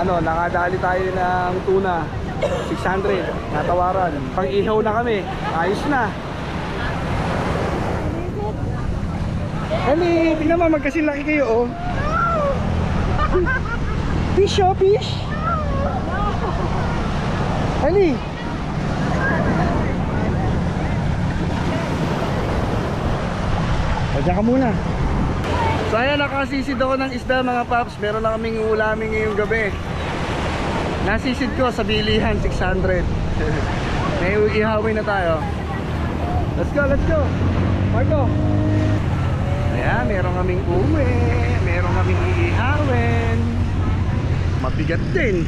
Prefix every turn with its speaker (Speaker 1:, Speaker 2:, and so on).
Speaker 1: ano, nakadali tayo ng tuna 600, natawaran. Pang ihaw na kami, ayos na. Eli, tingnan mo, magkasilaki kayo oh. Fish oh, fish. Eli. Diyan ka muna. So ayan, nakasisid ako ng isda mga paps. Meron na kaming ulamin ngayong gabi. Nasisid ko sa bilihan 600. May ihawin na tayo. Let's go, let's go Marco. Ayan, meron kaming uwi. Meron kaming ihawin. Mabigat din.